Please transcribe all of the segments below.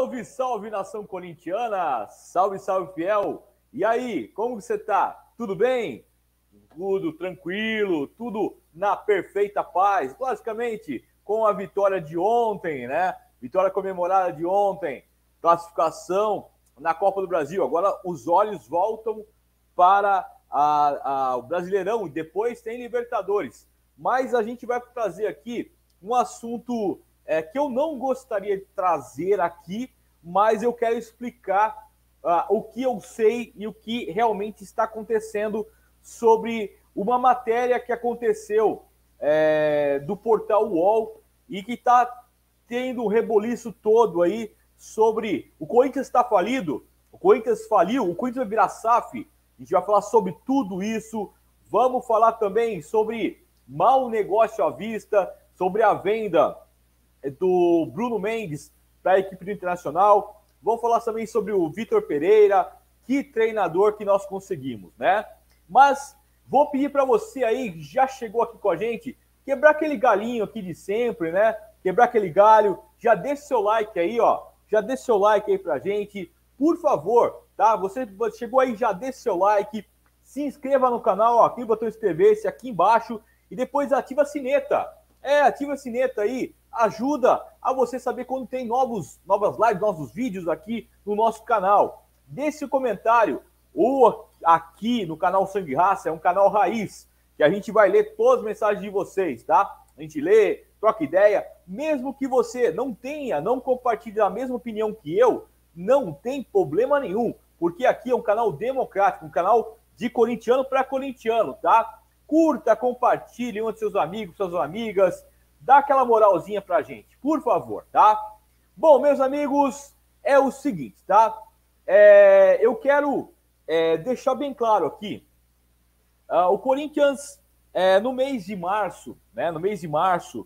Salve, salve, nação corintiana! Salve, salve, fiel! E aí, como você tá? Tudo bem? Tudo tranquilo, tudo na perfeita paz. Basicamente, com a vitória de ontem, né? Vitória comemorada de ontem, classificação na Copa do Brasil. Agora os olhos voltam para o Brasileirão e depois tem Libertadores. Mas a gente vai trazer aqui um assunto que eu não gostaria de trazer aqui, mas eu quero explicar o que eu sei e o que realmente está acontecendo sobre uma matéria que aconteceu do portal UOL e que está tendo um reboliço todo aí sobre o Corinthians está falido, o Corinthians faliu, o Corinthians vai virar SAF. A gente vai falar sobre tudo isso. Vamos falar também sobre mau negócio à vista, sobre a venda do Bruno Mendes para a equipe do Internacional. Vamos falar também sobre o Vitor Pereira, que treinador que nós conseguimos, né? Mas vou pedir para você aí, que já chegou aqui com a gente, quebrar aquele galinho aqui de sempre, né? Quebrar aquele galho, já deixa seu like aí, ó. Já deixa seu like aí pra gente, por favor, tá? Você chegou aí, já deixa seu like, se inscreva no canal, ó, aqui no botão inscrever-se aqui embaixo e depois ativa a sineta. Ativa a sineta aí, ajuda a você saber quando tem novas lives, novos vídeos aqui no nosso canal. Deixe o comentário, ou aqui no canal Sangue e Raça, é um canal raiz, que a gente vai ler todas as mensagens de vocês, tá? A gente lê, troca ideia, mesmo que você não compartilhe a mesma opinião que eu, não tem problema nenhum, porque aqui é um canal democrático, um canal de corintiano para corintiano, tá? Curta, compartilhe um de seus amigos, suas amigas, dá aquela moralzinha pra gente, por favor, tá? Bom, meus amigos, é o seguinte, tá? Eu quero deixar bem claro aqui, o Corinthians, no mês de março, né? No mês de março,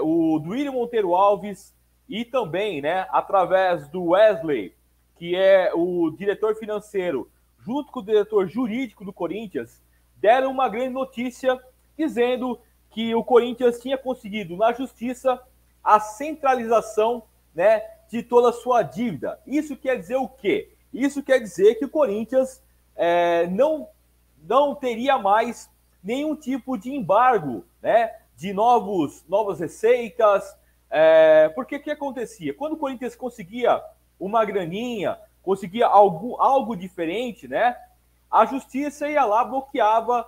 o Duílio Monteiro Alves e também, né, através do Wesley, que é o diretor financeiro, junto com o diretor jurídico do Corinthians, deram uma grande notícia dizendo que o Corinthians tinha conseguido na justiça a centralização, né, de toda a sua dívida. Isso quer dizer o quê? Isso quer dizer que o Corinthians não teria mais nenhum tipo de embargo, né, de novas receitas. Porque o que acontecia? Quando o Corinthians conseguia uma graninha, conseguia algo diferente, né, a justiça ia lá, bloqueava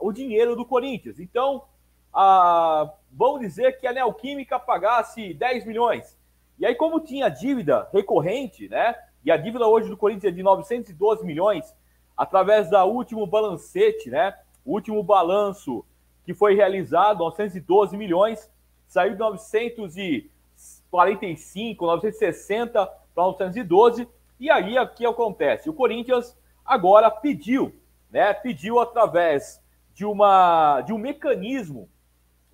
o dinheiro do Corinthians. Então, vamos dizer que a Neoquímica pagasse 10 milhões. E aí, como tinha dívida recorrente, né? E a dívida hoje do Corinthians é de 912 milhões, através da último balancete, né? O último balanço que foi realizado, 912 milhões, saiu de 945, 960 para 912. E aí, o que acontece? O Corinthians agora pediu, né? Pediu através de um mecanismo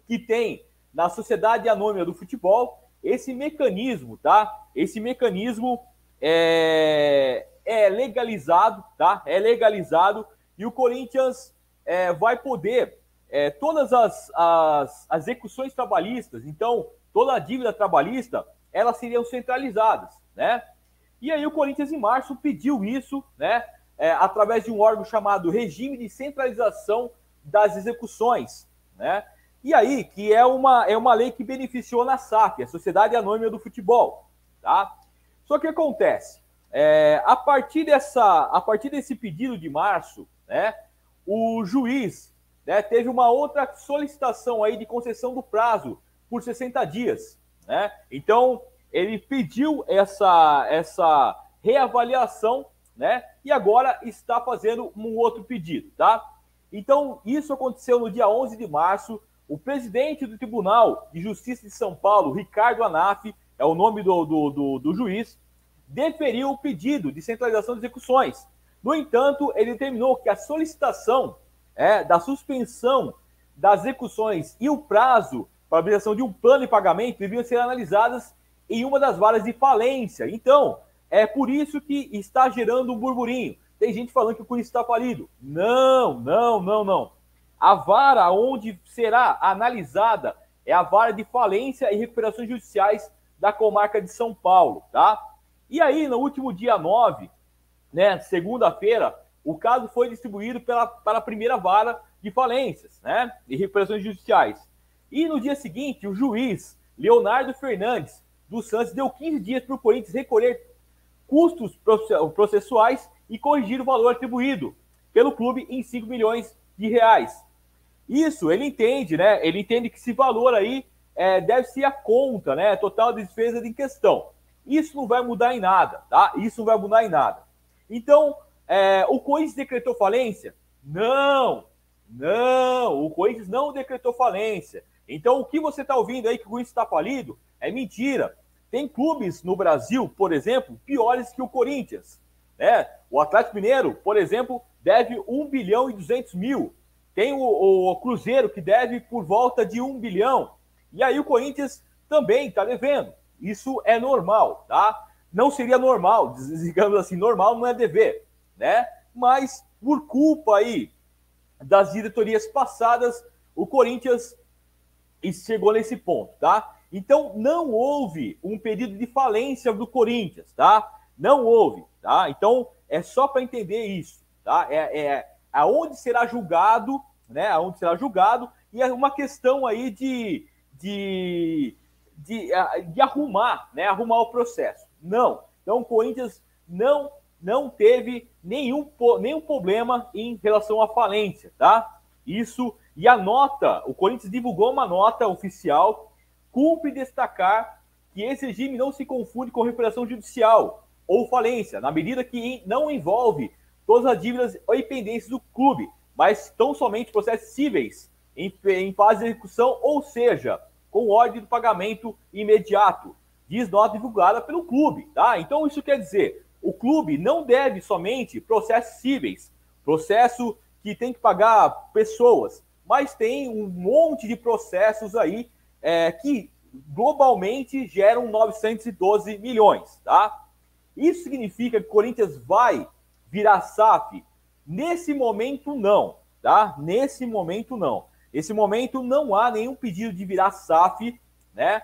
que tem na Sociedade Anônima do Futebol. Esse mecanismo, tá? Esse mecanismo é legalizado, tá? É legalizado e o Corinthians vai poder todas as execuções trabalhistas, então toda a dívida trabalhista, elas seriam centralizadas, né? E aí o Corinthians, em março, pediu isso, né, através de um órgão chamado Regime de Centralização das Execuções, né? E aí, que é uma lei que beneficiou na SAF, a Sociedade Anônima do Futebol, tá? Só que acontece, a partir desse pedido de março, né, o juiz, né, teve uma outra solicitação aí de concessão do prazo por 60 dias, né? Então, ele pediu essa reavaliação, né? E agora está fazendo um outro pedido, tá? Então, isso aconteceu no dia 11 de março. O presidente do Tribunal de Justiça de São Paulo, Ricardo Anaf, é o nome do juiz, deferiu o pedido de centralização de execuções. No entanto, ele determinou que a solicitação da suspensão das execuções e o prazo para a habilitação de um plano de pagamento deviam ser analisadas em uma das varas de falência. Então, é por isso que está gerando um burburinho. Tem gente falando que o Corinthians está falido. Não. A vara onde será analisada é a vara de falência e recuperações judiciais da comarca de São Paulo, tá? E aí, no último dia 9, né, segunda-feira, o caso foi distribuído para a primeira vara de falências, né, e recuperações judiciais. E no dia seguinte, o juiz Leonardo Fernandes dos Santos deu 15 dias para o Corinthians recolher custos processuais e corrigir o valor atribuído pelo clube em 5 milhões de reais. Isso, ele entende, né? Ele entende que esse valor aí deve ser a conta, né? Total de despesa em questão. Isso não vai mudar em nada, tá? Isso não vai mudar em nada. Então, o Corinthians decretou falência? Não, o Corinthians não decretou falência. Então, o que você está ouvindo aí que o Corinthians está falido é mentira. Tem clubes no Brasil, por exemplo, piores que o Corinthians, né? O Atlético Mineiro, por exemplo, deve 1 bilhão e 200 mil. Tem o Cruzeiro, que deve por volta de 1 bilhão. E aí o Corinthians também está devendo. Isso é normal, tá? Não seria normal, digamos assim, normal não é dever, né? Mas por culpa aí das diretorias passadas, o Corinthians chegou nesse ponto, tá? Então não houve um pedido de falência do Corinthians, tá? Não houve, tá? Então é só para entender isso, tá? Aonde será julgado, né? Aonde será julgado, e é uma questão aí de arrumar, né? Arrumar o processo. Não. Então o Corinthians não teve nenhum problema em relação à falência, tá? Isso, e a nota, o Corinthians divulgou uma nota oficial, cumpre destacar que esse regime não se confunde com recuperação judicial ou falência, na medida que não envolve todas as dívidas ou pendências do clube, mas tão somente processos cíveis em fase de execução, ou seja, com ordem do pagamento imediato, diz nota divulgada pelo clube, tá? Então isso quer dizer, o clube não deve somente processos cíveis, processo que tem que pagar pessoas, mas tem um monte de processos aí que globalmente geram 912 milhões, tá? Isso significa que o Corinthians vai virar SAF? Nesse momento, não, tá? Nesse momento, não. Nesse momento, não há nenhum pedido de virar SAF, né?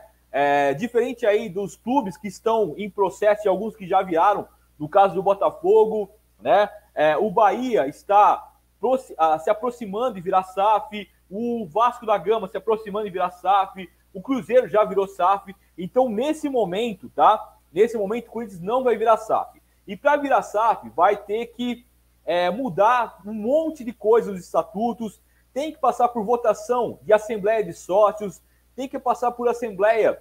Diferente aí dos clubes que estão em processo e alguns que já viraram, no caso do Botafogo, né? O Bahia está se aproximando de virar SAF, o Vasco da Gama se aproximando de virar SAF, o Cruzeiro já virou SAF. Então, nesse momento, tá? Nesse momento, o Corinthians não vai virar SAF. E para virar SAF, vai ter que mudar um monte de coisas nos estatutos, tem que passar por votação de assembleia de sócios, tem que passar por assembleia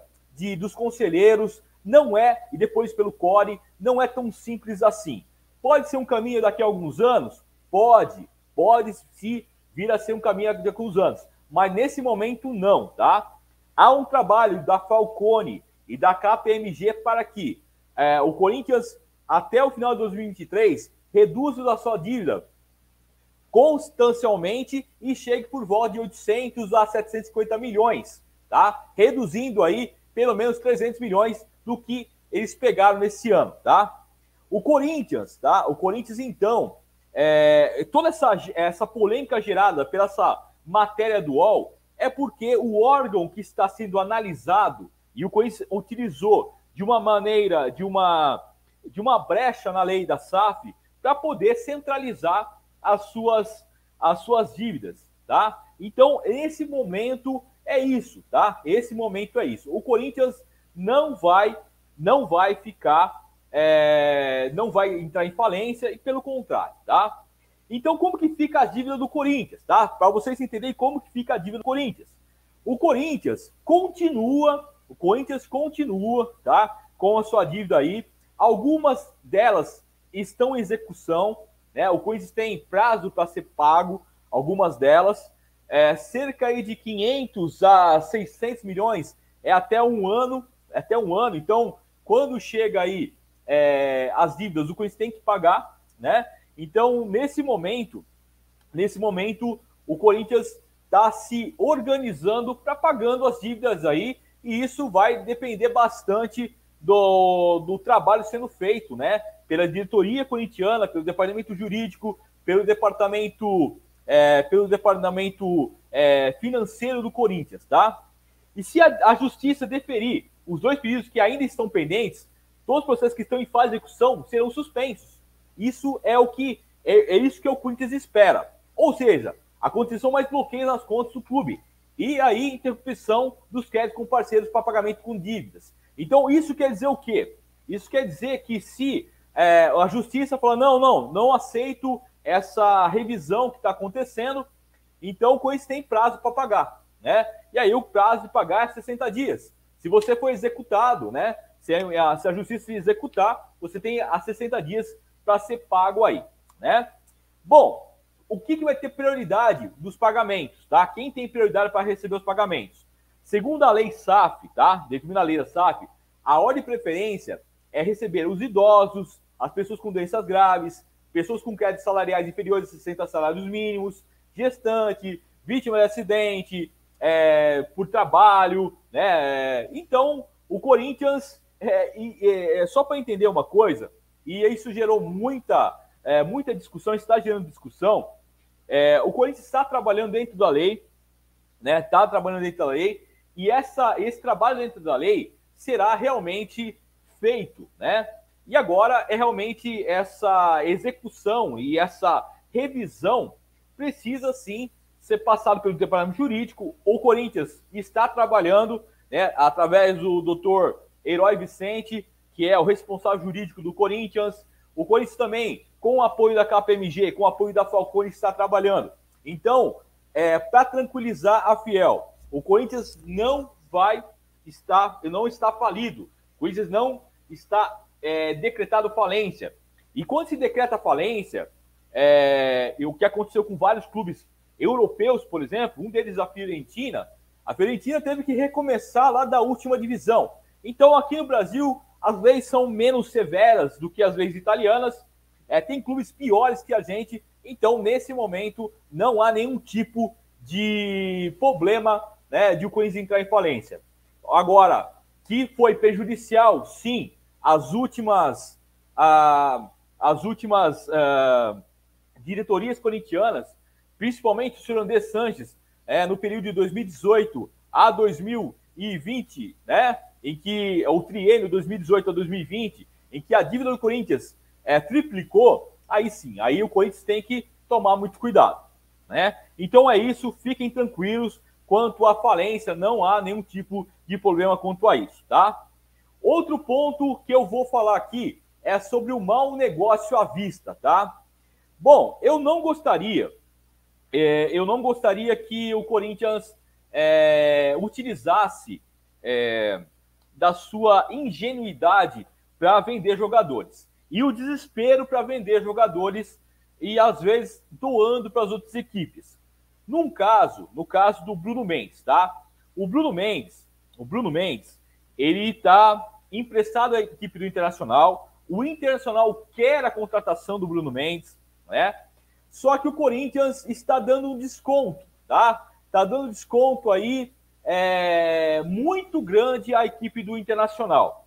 dos conselheiros, não é, e depois pelo CORE, não é tão simples assim. Pode ser um caminho daqui a alguns anos? Pode se vir a ser um caminho daqui a alguns anos, mas nesse momento não, tá? Há um trabalho da Falcone e da KPMG para que o Corinthians, até o final de 2023, reduza a sua dívida constancialmente e chegue por volta de 800 a 750 milhões, tá? Reduzindo aí pelo menos 300 milhões do que eles pegaram nesse ano, tá? O Corinthians, tá? O Corinthians, então, toda essa polêmica gerada pela essa matéria do UOL é porque o órgão que está sendo analisado e o Corinthians utilizou de uma maneira, de uma brecha na lei da SAF para poder centralizar as suas dívidas, tá? Então, esse momento é isso, tá? Esse momento é isso. O Corinthians não vai ficar, não vai entrar em falência, e pelo contrário, tá? Então, como que fica a dívida do Corinthians, tá? Para vocês entenderem como que fica a dívida do Corinthians. O Corinthians continua, tá? Com a sua dívida aí. Algumas delas estão em execução, né? O Corinthians tem prazo para ser pago, algumas delas. Cerca aí de 500 a 600 milhões até um ano. Então, quando chega aí as dívidas, o Corinthians tem que pagar, né? Então, nesse momento, o Corinthians está se organizando para pagando as dívidas aí, e isso vai depender bastante do trabalho sendo feito, né? Pela diretoria corintiana, pelo departamento jurídico, pelo departamento financeiro do Corinthians, tá? E se a justiça deferir os 2 pedidos que ainda estão pendentes, todos os processos que estão em fase de execução serão suspensos. Isso é o que isso que o Corinthians espera. Ou seja, a condição mais bloqueio nas contas do clube. E aí, interrupção dos créditos com parceiros para pagamento com dívidas. Então, isso quer dizer o quê? Isso quer dizer que se a justiça fala, não aceito essa revisão que está acontecendo, então o Corinthians tem prazo para pagar, né? E aí o prazo de pagar é 60 dias. Se você for executado, né? Se a justiça executar, você tem a 60 dias para ser pago aí, né? Bom, o que vai ter prioridade dos pagamentos, tá? Quem tem prioridade para receber os pagamentos? Segundo a lei SAF, tá? Determina a lei da SAF, a ordem de preferência é receber os idosos, as pessoas com doenças graves, pessoas com créditos salariais inferiores a 60 salários mínimos, gestante, vítima de acidente, por trabalho, né? Então, o Corinthians, só para entender uma coisa, e isso gerou muita discussão, está gerando discussão, o Corinthians está trabalhando dentro da lei, né? Está trabalhando dentro da lei, e esse trabalho dentro da lei será realmente feito, né? E agora é realmente essa execução e essa revisão precisa sim ser passado pelo departamento jurídico. O Corinthians está trabalhando, né, através do doutor Herói Vicente, que é o responsável jurídico do Corinthians. O Corinthians também, com o apoio da KPMG, com o apoio da Falcone, está trabalhando. Então, para tranquilizar a Fiel, o Corinthians não está falido. O Corinthians não está decretado falência. E quando se decreta falência, o que aconteceu com vários clubes europeus, por exemplo, um deles a Fiorentina teve que recomeçar lá da última divisão. Então, aqui no Brasil, as leis são menos severas do que as leis italianas. Tem clubes piores que a gente. Então, nesse momento, não há nenhum tipo de problema, né, de o Corinthians entrar em falência. Agora, que foi prejudicial, sim, as últimas diretorias corintianas, principalmente o senhor André Sanches, no período de 2018 a 2020, né, em que o triênio 2018 a 2020, em que a dívida do Corinthians triplicou, aí sim, aí o Corinthians tem que tomar muito cuidado, né? Então é isso, fiquem tranquilos, quanto à falência, não há nenhum tipo de problema quanto a isso, tá? Outro ponto que eu vou falar aqui é sobre o mau negócio à vista, tá? Bom, eu não gostaria que o Corinthians utilizasse da sua ingenuidade para vender jogadores. E o desespero para vender jogadores e, às vezes, doando para as outras equipes. No caso do Bruno Mendes, tá? O Bruno Mendes, ele está emprestado à equipe do Internacional. O Internacional quer a contratação do Bruno Mendes, né? Só que o Corinthians está dando um desconto, tá? Está dando desconto aí muito grande à equipe do Internacional.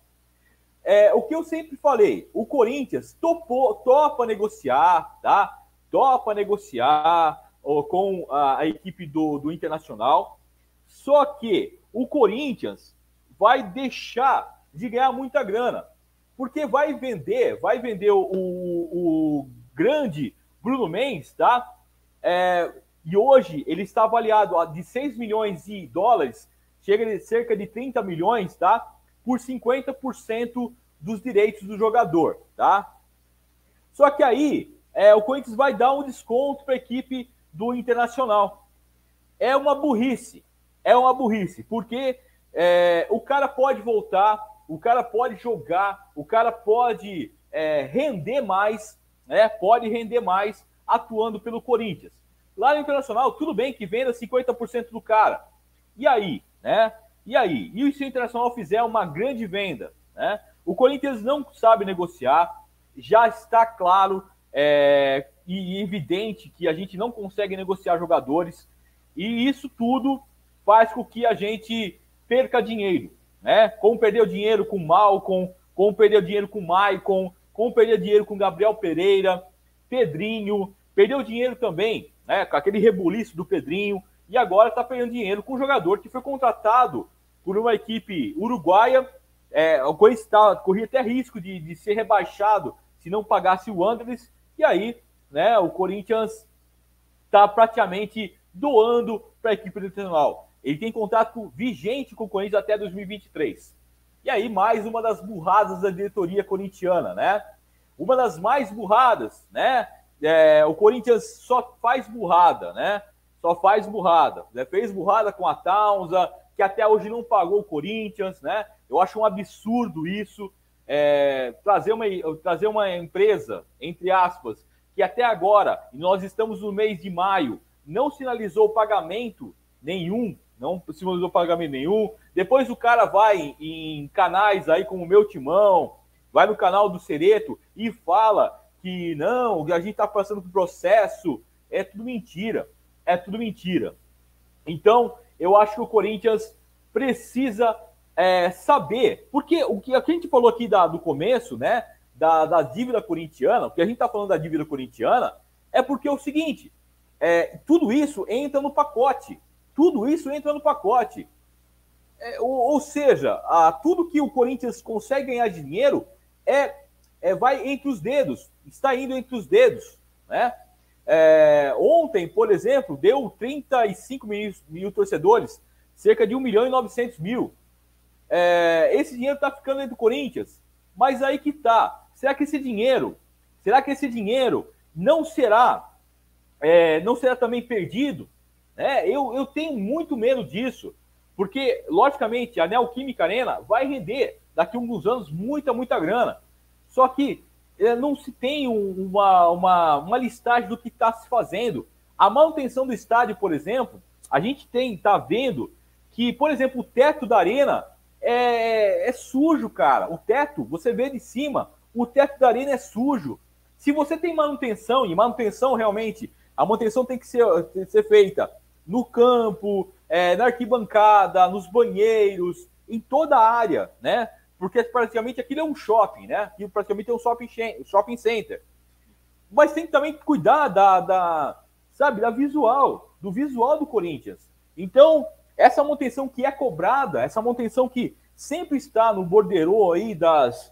O que eu sempre falei, o Corinthians topa negociar, tá? Topa negociar com a equipe do Internacional, só que o Corinthians vai deixar de ganhar muita grana, porque vai vender o grande Bruno Mendes, tá? E hoje ele está avaliado de 6 milhões de dólares, chega a cerca de 30 milhões, tá? Por 50% dos direitos do jogador, tá? Só que aí o Corinthians vai dar um desconto para a equipe do Internacional. É uma burrice, porque o cara pode voltar, o cara pode jogar, o cara pode render mais, né? Pode render mais atuando pelo Corinthians. Lá no Internacional, tudo bem que venda 50% do cara. E aí, né? E se o Internacional fizer uma grande venda, né? O Corinthians não sabe negociar, já está claro e evidente que a gente não consegue negociar jogadores, e isso tudo faz com que a gente perca dinheiro, né? Como perdeu dinheiro com o Malcom, como perdeu dinheiro com o Maicon, como perdeu dinheiro com o Gabriel Pereira, Pedrinho, perdeu dinheiro também, né, com aquele rebuliço do Pedrinho, e agora está perdendo dinheiro com um jogador que foi contratado por uma equipe uruguaia. O Corinthians corria até risco de ser rebaixado se não pagasse o Wanderers. E aí, né, o Corinthians está praticamente doando para a equipe internacional. Ele tem contrato vigente com o Corinthians até 2023. E aí, mais uma das burradas da diretoria corintiana, né? Uma das mais burradas, né? O Corinthians só faz burrada, né? Só faz burrada. Fez burrada com a Taunza, que até hoje não pagou o Corinthians, né? Eu acho um absurdo isso. Trazer uma empresa, entre aspas, que até agora, e nós estamos no mês de maio, não sinalizou pagamento nenhum, Depois o cara vai em canais aí como o Meu Timão, vai no canal do Cereto e fala que não, a gente está passando por processo. É tudo mentira. Então, eu acho que o Corinthians precisa saber, porque o que a gente falou aqui do começo, né, da dívida corintiana, o que a gente está falando da dívida corintiana é porque é o seguinte, tudo isso entra no pacote. Ou seja, tudo que o Corinthians consegue ganhar dinheiro vai entre os dedos, está indo entre os dedos, né? Ontem, por exemplo, deu 35 mil torcedores, cerca de 1.900.000. Esse dinheiro está ficando dentro do Corinthians, mas aí que tá. Será que esse dinheiro não será também perdido? Eu tenho muito medo disso, porque, logicamente, a Neoquímica Arena vai render daqui a alguns anos muita grana. Só que não se tem uma listagem do que está se fazendo. A manutenção do estádio, por exemplo, a gente está vendo que, por exemplo, o teto da arena é sujo, cara. O teto, você vê de cima, o teto da arena é sujo. Se você tem manutenção, e manutenção realmente, a manutenção tem que ser feita no campo, na arquibancada, nos banheiros, em toda a área, né? Porque praticamente aquilo é um shopping, né? Aquilo praticamente é um shopping center. Mas tem que também cuidar do visual do Corinthians. Então, essa manutenção que é cobrada, essa manutenção que sempre está no borderô aí das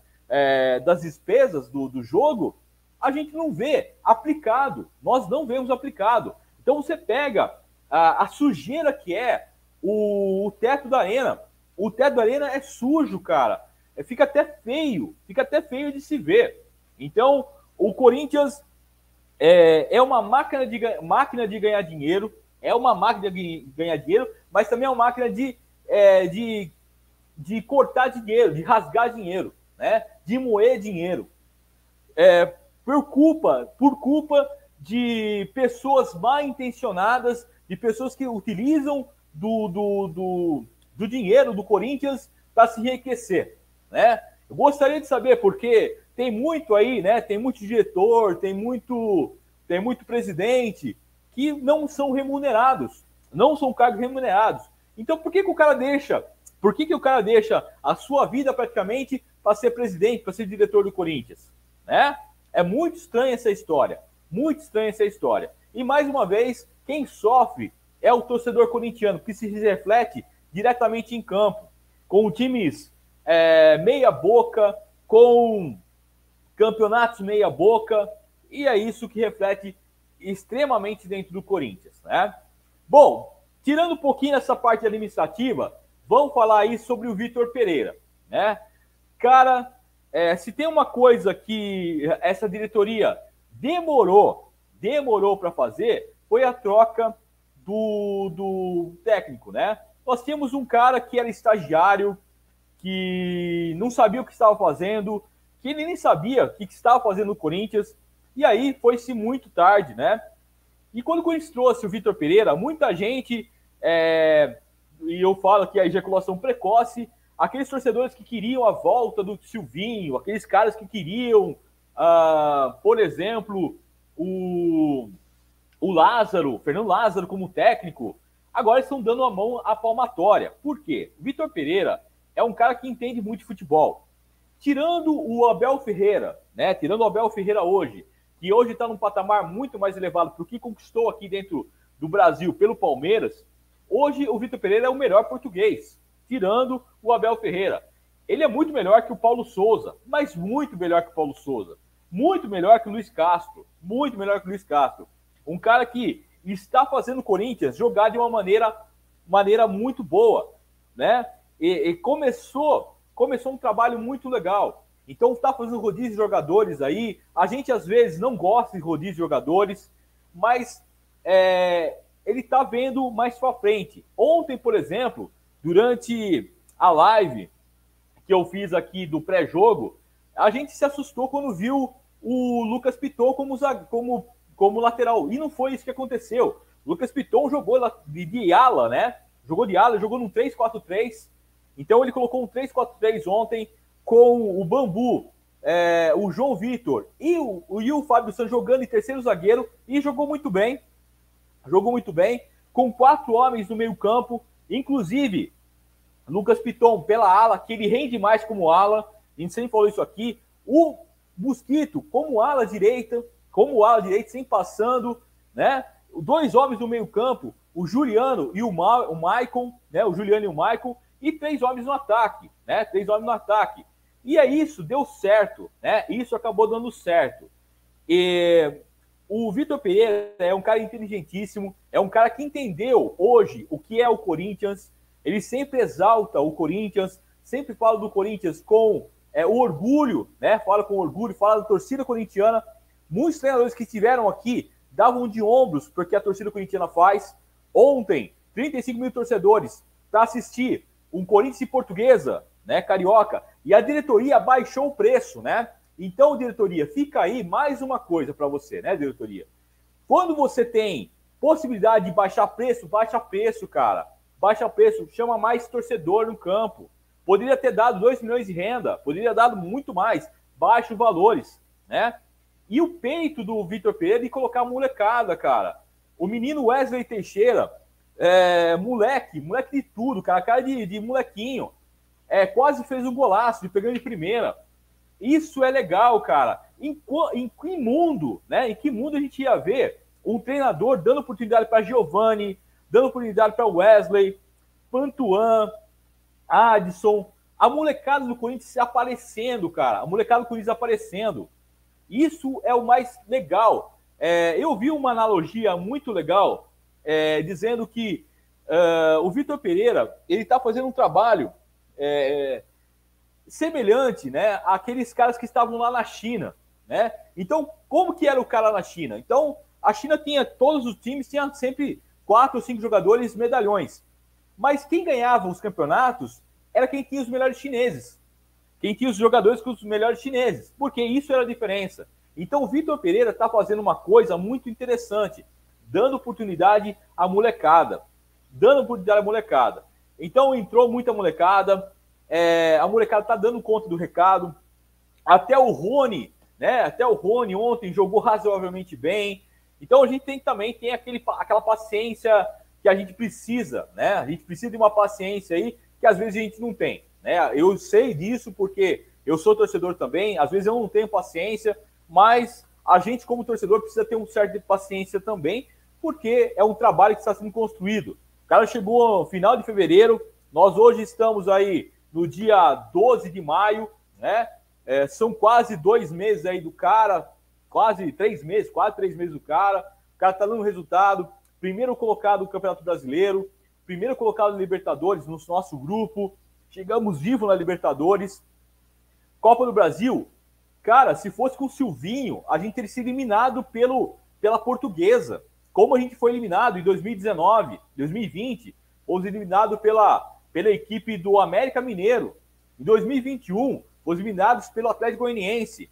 despesas do jogo, a gente não vê aplicado. Nós não vemos aplicado. Então você pega a sujeira que é o teto da arena. O teto da arena é sujo, cara. Fica até feio de se ver. Então, o Corinthians é uma máquina de ganhar dinheiro, mas também é uma máquina de cortar dinheiro, de rasgar dinheiro, né? De moer dinheiro. Por culpa de pessoas mal intencionadas, de pessoas que utilizam do dinheiro do Corinthians para se enriquecer, né? Eu gostaria de saber, porque tem muito aí, né? Tem muito diretor, tem muito presidente que não são remunerados, não são cargos remunerados. Então, por que o cara deixa a sua vida praticamente para ser presidente, para ser diretor do Corinthians, né? É muito estranha essa história. E, mais uma vez, quem sofre é o torcedor corintiano, que se reflete diretamente em campo, com times meia boca, com campeonatos meia boca, e é isso que reflete extremamente dentro do Corinthians, né? Bom, tirando um pouquinho essa parte administrativa, vamos falar aí sobre o Vitor Pereira, né? Cara, se tem uma coisa que essa diretoria demorou para fazer, foi a troca do técnico, né? Nós tínhamos um cara que era estagiário, que não sabia o que estava fazendo, que ele nem sabia o que estava fazendo no Corinthians, e aí foi-se muito tarde, né? E quando o Corinthians trouxe o Vitor Pereira, muita gente, e eu falo que a ejaculação precoce, aqueles torcedores que queriam a volta do Silvinho, aqueles caras que queriam, por exemplo, o Fernando Lázaro como técnico, agora estão dando a mão à palmatória. Por quê? O Vitor Pereira é um cara que entende muito de futebol. Tirando o Abel Ferreira, né? Tirando o Abel Ferreira hoje, que hoje está num patamar muito mais elevado para o que conquistou aqui dentro do Brasil pelo Palmeiras, hoje o Vitor Pereira é o melhor português. tirando o Abel Ferreira. Ele é muito melhor que o Paulo Souza, mas muito melhor que o Paulo Souza. Muito melhor que o Luiz Castro. Muito melhor que o Luiz Castro. Um cara que está fazendo o Corinthians jogar de uma maneira muito boa, né? E começou um trabalho muito legal. Então está fazendo rodízio de jogadores aí. A gente às vezes não gosta de rodízio de jogadores, mas ele está vendo mais para frente. Ontem, por exemplo, durante a live que eu fiz aqui do pré-jogo, a gente se assustou quando viu o Lucas Piton como lateral. E não foi isso que aconteceu. O Lucas Piton jogou de ala, né? Jogou de ala, jogou num 3-4-3. Então ele colocou um 3-4-3 ontem com o Bambu, o João Vitor e o Fábio Santos jogando em terceiro zagueiro e jogou muito bem. Jogou muito bem, com 4 homens no meio campo, inclusive Lucas Piton pela ala, que ele rende mais como ala, a gente sempre falou isso aqui, o Mosquito como ala direita, sem passando, né? 2 homens no meio campo, o Juliano e o Maicon, né? O Juliano e o Maicon, e 3 homens no ataque, né? 3 homens no ataque. E isso deu certo, né? Isso acabou dando certo. O Vitor Pereira é um cara inteligentíssimo, é um cara que entendeu hoje o que é o Corinthians. Ele sempre exalta o Corinthians, sempre fala do Corinthians com o orgulho, né? Fala com orgulho, fala da torcida corintiana. Muitos treinadores que estiveram aqui davam de ombros porque a torcida corintiana faz. Ontem, 35 mil torcedores para assistir um Corinthians e Portuguesa, né? Carioca, e a diretoria baixou o preço, né? Então, diretoria, fica aí mais uma coisa para você, né, diretoria? Quando você tem possibilidade de baixar preço, baixa preço, cara. Baixa preço, chama mais torcedor no campo. Poderia ter dado 2 milhões de renda, poderia ter dado muito mais. Baixa os valores, né? E o peito do Vitor Pereira de colocar a molecada, cara. O menino Wesley Teixeira, moleque de tudo, cara de molequinho. Quase fez um golaço, de pegando de primeira. Isso é legal, cara. Em que mundo, né? Em que mundo a gente ia ver um treinador dando oportunidade para Giovani, dando oportunidade para Wesley, Pantuan, Adson, a molecada do Corinthians aparecendo, cara. A molecada do Corinthians aparecendo. Isso é o mais legal. Eu vi uma analogia muito legal, dizendo que o Vitor Pereira, ele está fazendo um trabalho semelhante, né, àqueles caras que estavam lá na China, né? Então, como que era o cara na China? Então, a China tinha, todos os times tinham sempre 4 ou 5 jogadores medalhões. Mas quem ganhava os campeonatos era quem tinha os melhores chineses. Quem tinha os jogadores com os melhores chineses. Porque isso era a diferença. Então, o Vitor Pereira está fazendo uma coisa muito interessante, dando oportunidade à molecada. Dando oportunidade à molecada. Então, entrou muita molecada. A molecada tá dando conta do recado. Até o Rony, né? Até o Rony ontem jogou razoavelmente bem. Então a gente também tem aquela paciência que a gente precisa, né? A gente precisa de uma paciência aí que às vezes a gente não tem, né? Eu sei disso porque eu sou torcedor também. Às vezes eu não tenho paciência, mas a gente como torcedor precisa ter um certo de paciência também, porque é um trabalho que está sendo construído. O cara chegou no final de fevereiro. Nós hoje estamos aí no dia 12 de maio, né? São quase 2 meses aí do cara, quase 3 meses do cara. O cara tá dando resultado. Primeiro colocado no Campeonato Brasileiro, primeiro colocado no Libertadores, no nosso grupo. Chegamos vivo na Libertadores. Copa do Brasil, cara, se fosse com o Silvinho, a gente teria sido eliminado pela Portuguesa. Como a gente foi eliminado em 2019, 2020, fomos eliminados pela equipe do América Mineiro. Em 2021, fomos eliminados pelo Atlético Goianiense.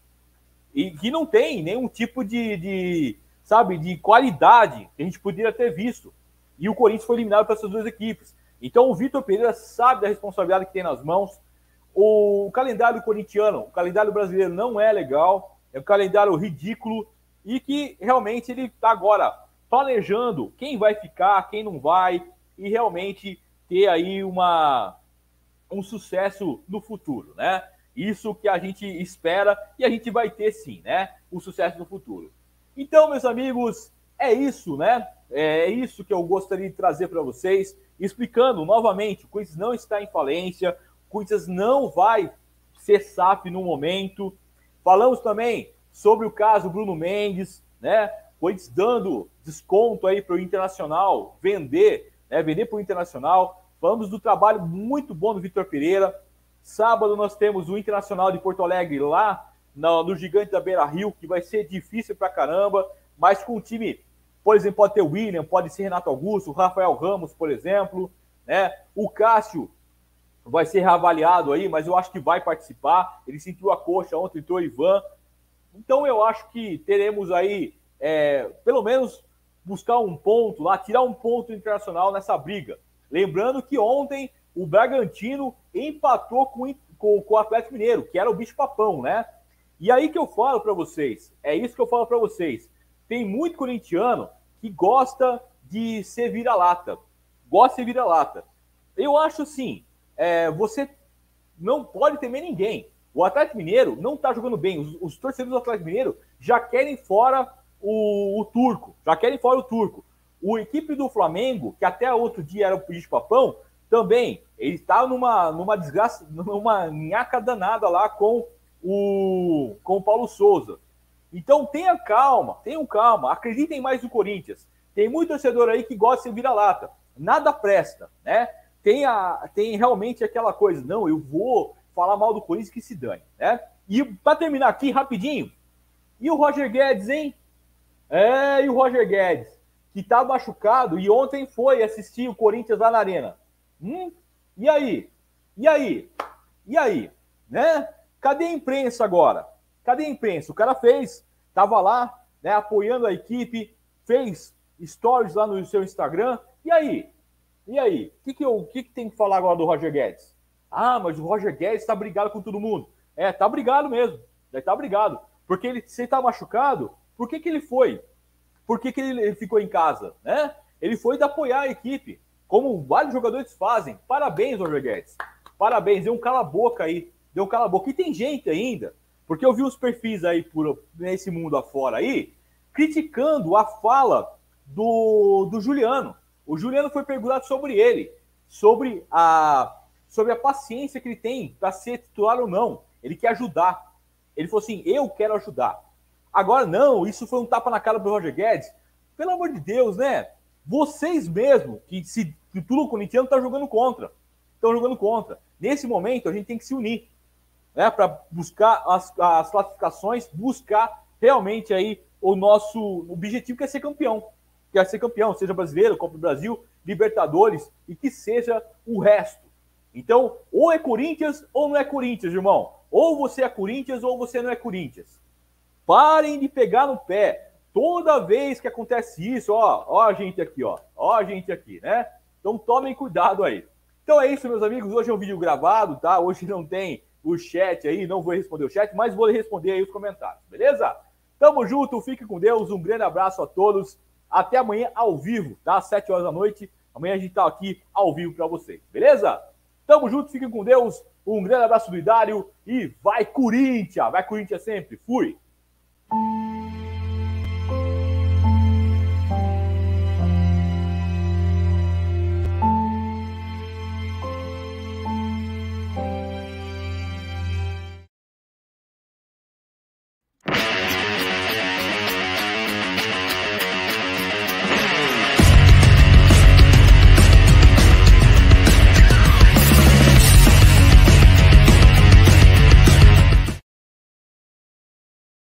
E que não tem nenhum tipo de qualidade que a gente poderia ter visto. E o Corinthians foi eliminado por essas 2 equipes. Então o Vitor Pereira sabe da responsabilidade que tem nas mãos. O calendário corintiano, o calendário brasileiro não é legal. É um calendário ridículo. E que realmente ele está agora planejando quem vai ficar, quem não vai. E realmente ter aí um sucesso no futuro, né? Isso que a gente espera e a gente vai ter sim, né? O sucesso no futuro. Então, meus amigos, é isso, né? É isso que eu gostaria de trazer para vocês. explicando novamente, o Corinthians não está em falência, o Corinthians não vai ser SAF no momento. Falamos também sobre o caso Bruno Mendes, né? O Corinthians dando desconto aí para o Internacional vender, né? Vender para o Internacional. Falamos do trabalho muito bom do Vitor Pereira. Sábado nós temos o Internacional de Porto Alegre lá no Gigante da Beira-Rio, que vai ser difícil pra caramba, mas com o time, por exemplo, pode ter o William, pode ser Renato Augusto, o Rafael Ramos, por exemplo, né? O Cássio vai ser reavaliado aí, mas eu acho que vai participar. Ele sentiu a coxa ontem, entrou o Ivan. Então eu acho que teremos aí, pelo menos, buscar um ponto lá, tirar um ponto internacional nessa briga. Lembrando que ontem o Bragantino empatou com o Atlético Mineiro, que era o bicho-papão, né? E aí que eu falo para vocês, é isso que eu falo para vocês. Tem muito corintiano que gosta de ser vira-lata. Gosta de ser vira-lata. Eu acho assim, você não pode temer ninguém. O Atlético Mineiro não está jogando bem. Os torcedores do Atlético Mineiro já querem fora o turco. Já querem fora o turco. O equipe do Flamengo, que até outro dia era o bicho-papão, também, ele está numa desgraça, numa nhaca danada lá com o Paulo Souza. Então tenham calma, acreditem mais no Corinthians. Tem muito torcedor aí que gosta de ser vira-lata. Nada presta, né? Tem realmente aquela coisa, não, eu vou falar mal do Corinthians que se dane, né? E para terminar aqui, rapidinho, e o Roger Guedes, hein? E o Roger Guedes, que tá machucado e ontem foi assistir o Corinthians lá na Arena. E aí? E aí? Né? Cadê a imprensa agora? Cadê a imprensa? O cara tava lá, né, apoiando a equipe, fez stories lá no seu Instagram. E aí? O que tem que falar agora do Roger Guedes? Ah, mas o Roger Guedes tá brigado com todo mundo. Tá brigado mesmo. Tá brigado. Porque se ele tá machucado, por que ele foi? Por que ele ficou em casa? Né? Ele foi de apoiar a equipe, como vários jogadores fazem. Parabéns, Roger Guedes. Parabéns, deu um cala-boca aí. E tem gente ainda, porque eu vi uns perfis aí nesse mundo afora aí, criticando a fala do Juliano. O Juliano foi perguntado sobre ele, sobre a paciência que ele tem para ser titular ou não. Ele quer ajudar. Ele falou assim, eu quero ajudar. Agora não, isso foi um tapa na cara do Roger Guedes. Pelo amor de Deus, né? Vocês mesmo, que tudo corintiano, estão jogando contra. Nesse momento, a gente tem que se unir, né, para buscar as classificações, buscar realmente aí o nosso objetivo, que é ser campeão. Seja brasileiro, Copa do Brasil, Libertadores e que seja o resto. Então, ou é Corinthians ou não é Corinthians, irmão. Ou você é Corinthians ou você não é Corinthians. Parem de pegar no pé. Toda vez que acontece isso, ó a gente aqui, né? Então tomem cuidado aí. Então é isso, meus amigos. Hoje é um vídeo gravado, tá? Hoje não tem o chat aí, não vou responder o chat, mas vou responder aí os comentários, beleza? Tamo junto, fique com Deus, um grande abraço a todos. Até amanhã ao vivo, tá? Às 7 horas da noite. Amanhã a gente tá aqui ao vivo para vocês, beleza? Tamo junto, fiquem com Deus. Um grande abraço do Idário e vai Corinthians! Vai Corinthians sempre. Fui!